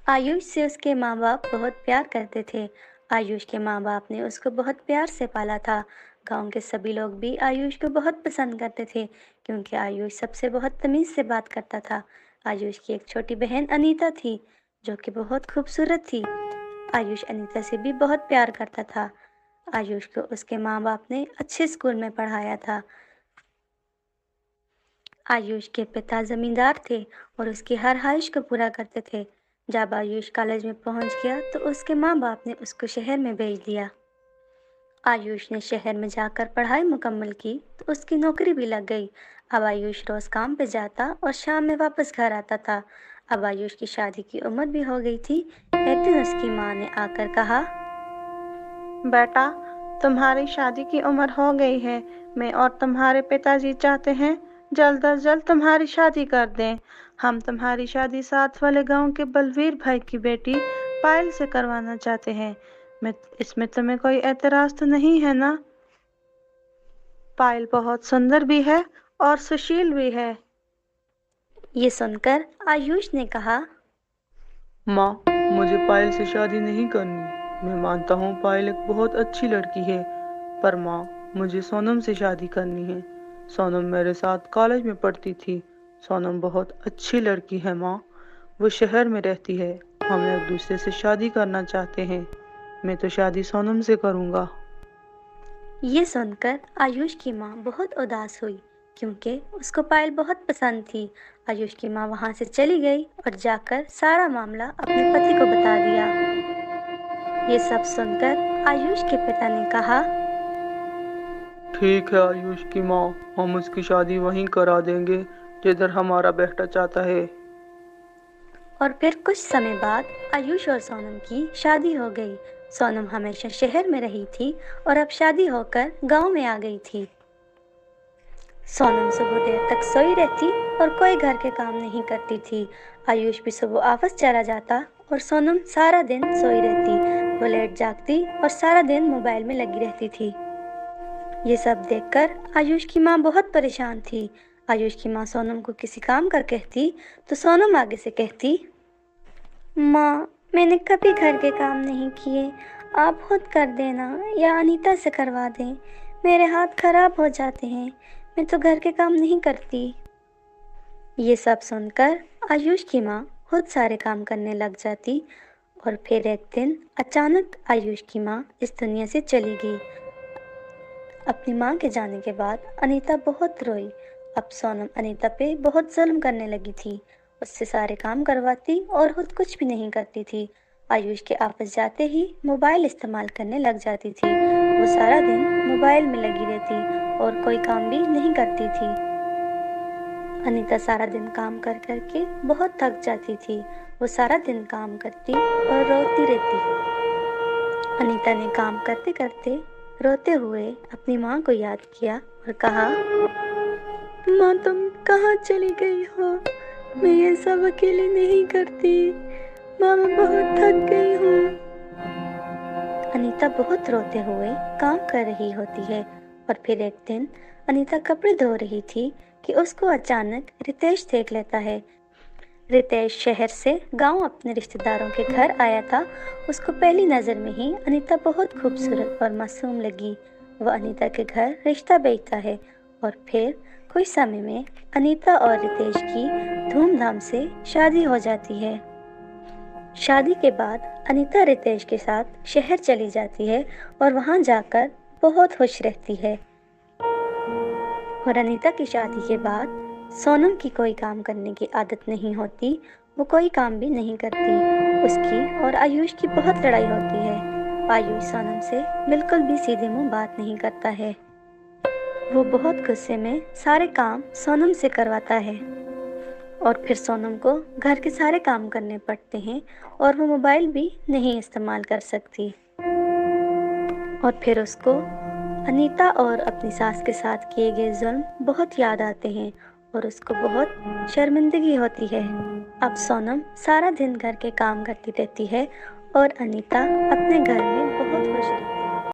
आयुष से उसके माँ बाप बहुत प्यार करते थे। आयुष के माँ बाप ने उसको बहुत प्यार से पाला था। गांव के सभी लोग भी आयुष को बहुत पसंद करते थे क्योंकि आयुष सबसे बहुत तमीज़ से बात करता था। आयुष की एक छोटी बहन अनीता थी जो कि बहुत खूबसूरत थी। आयुष अनीता से भी बहुत प्यार करता था। आयुष को उसके माँ बाप ने अच्छे स्कूल में पढ़ाया था। आयुष के पिता जमींदार थे और उसकी हर ख्वाहिश को पूरा करते थे। जब आयुष कॉलेज में पहुंच गया तो उसके माँ बाप ने उसको शहर में भेज दिया। आयुष ने शहर में जाकर पढ़ाई मुकम्मल की तो उसकी नौकरी भी लग गई। अब आयुष रोज काम पे जाता और शाम में वापस घर आता था। अब आयुष की शादी की उम्र भी हो गई थी। एक दिन उसकी माँ ने आकर कहा, बेटा, तुम्हारी शादी की उम्र हो गई है। मैं और तुम्हारे पिताजी चाहते हैं जल्द अज जल्द तुम्हारी शादी कर दें। हम तुम्हारी शादी साथ वाले गांव के बलवीर भाई की बेटी पायल से करवाना चाहते हैं। मैं इसमें तुम्हें कोई एतराज तो नहीं है ना? पायल बहुत सुंदर भी है और सुशील भी है। ये सुनकर आयुष ने कहा, माँ, मुझे पायल से शादी नहीं करनी। मैं मानता हूँ पायल एक बहुत अच्छी लड़की है, पर माँ, मुझे सोनम से शादी करनी है। सोनम मेरे साथ कॉलेज में पढ़ती थी। सोनम बहुत अच्छी लड़की है माँ। वो शहर में रहती है। हम एक दूसरे से शादी करना चाहते हैं। मैं तो शादी सोनम से करूँगा। ये सुनकर आयुष की माँ बहुत उदास हुई क्योंकि उसको पायल बहुत पसंद थी। आयुष की माँ वहाँ से चली गई और जाकर सारा मामला अपने पति को बता दिया। ये सब सुनकर आयुष के पिता ने कहा, ठीक है आयुष की माँ, हम उसकी शादी वहीं करा देंगे जिधर हमारा बेटा चाहता है। और फिर कुछ समय बाद आयुष और सोनम की शादी हो गई। सोनम हमेशा शहर में रही थी और अब शादी होकर गांव में आ गई थी। सोनम सुबह देर तक सोई रहती और कोई घर के काम नहीं करती थी। आयुष भी सुबह ऑफिस चला जाता और सोनम सारा दिन सोई रहती। वो लेट जागती और सारा दिन मोबाइल में लगी रहती थी। ये सब देखकर आयुष की माँ बहुत परेशान थी। आयुष की माँ सोनम को किसी काम का कहती तो सोनम आगे से कहती, माँ, मैंने कभी घर के काम नहीं किए, आप खुद कर देना या अनीता से करवा दें। मेरे हाथ खराब हो जाते हैं, मैं तो घर के काम नहीं करती। ये सब सुनकर आयुष की माँ खुद सारे काम करने लग जाती और फिर एक दिन अचानक आयुष की माँ इस दुनिया से चली गई। अपनी माँ के जाने के बाद अनीता बहुत रोई। अब सोनम अनीता पे बहुत जुल्म करने लगी थी। उससे सारे काम करवाती और खुद कुछ भी नहीं करती थी। आयुष के ऑफिस जाते ही मोबाइल इस्तेमाल करने लग जाती थी। वो सारा दिन मोबाइल में लगी रहती और कोई काम भी नहीं करती थी। अनीता सारा दिन काम कर करके बहुत थक जाती थी। वो सारा दिन काम करती और रोती रहती। अनीता ने काम करते करते रोते हुए अपनी माँ को याद किया और कहा, माँ, तुम कहाँ चली गई हो? मैं ये सब अकेले नहीं करती। माँ, मैं बहुत थक गई हूँ। अनीता बहुत रोते हुए काम कर रही होती है और फिर एक दिन अनीता कपड़े धो रही थी कि उसको अचानक रितेश देख लेता है। रितेश शहर से गांव अपने रिश्तेदारों के घर आया था। उसको पहली नज़र में ही अनीता बहुत खूबसूरत और मासूम लगी। वह अनीता के घर रिश्ता भेजता है और फिर कुछ समय में अनीता और रितेश की धूमधाम से शादी हो जाती है। शादी के बाद अनीता रितेश के साथ शहर चली जाती है और वहां जाकर बहुत खुश रहती है। और अनीता की शादी के बाद सोनम की कोई काम करने की आदत नहीं होती। वो कोई काम भी नहीं करती। उसकी और आयुष की बहुत लड़ाई होती है। आयुष सोनम से बिल्कुल भी सीधे मुंह बात नहीं करता है। वो बहुत गुस्से में सारे काम सोनम से करवाता है और फिर सोनम को घर के सारे काम करने पड़ते हैं और वो मोबाइल भी नहीं इस्तेमाल कर सकती। और फिर उसको अनीता और अपनी सास के साथ किए गए जुल्म बहुत याद आते हैं और उसको बहुत शर्मिंदगी होती है। अब सोनम सारा दिन घर के काम करती रहती है और अनीता अपने घर में बहुत खुश रहती है।